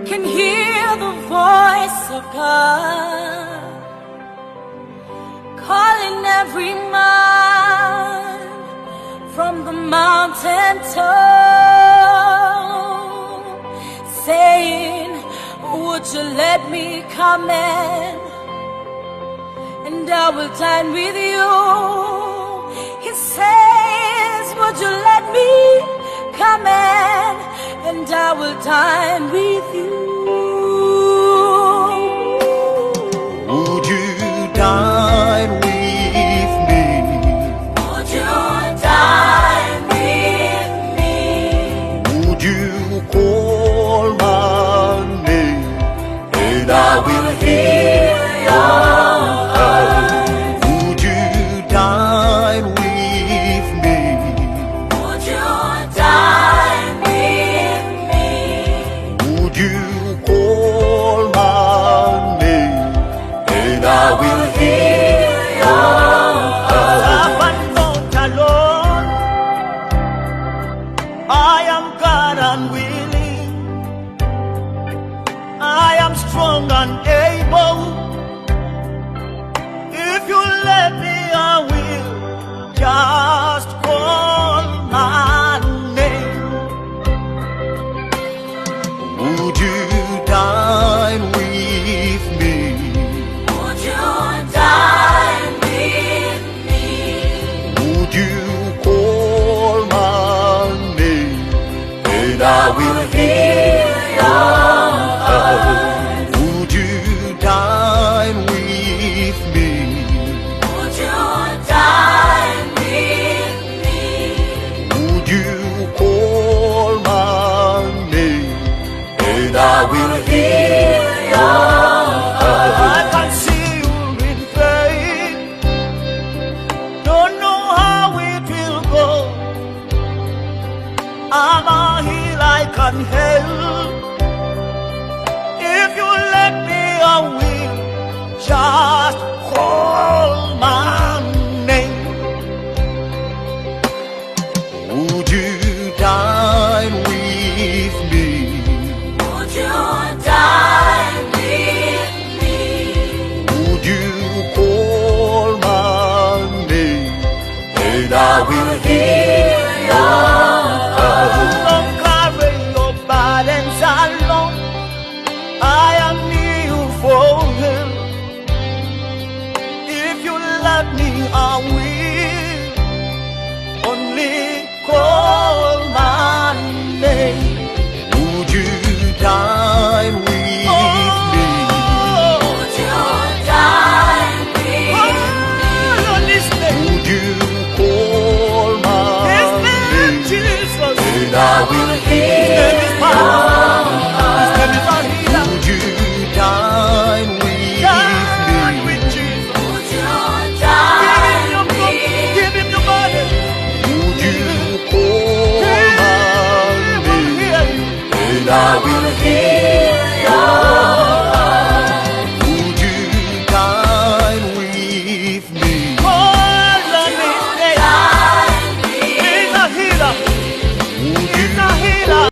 can hear the voice of God calling every man from the mountain top, saying, would you let me come in, and I will dine with you. He says, would you let me come in, and I will dine with you. Would you dine with me? Would you dine with me? Would you call my name, and I will hear your heart? Would you dine with me? Would you dine with me? Would you call my name, and I will hear your heart? I'm not alone. I am God and willing. I am strong and able. If you let me, I will just call my name. Would you dine with me? Would you dine with me? Would you call my name, and I will hear your heart? Would you dine with me? Would you dine with me? Would you call my name, and I will hear your heart? I can see you in pain, don't know how it will go. I'm a heel I can help.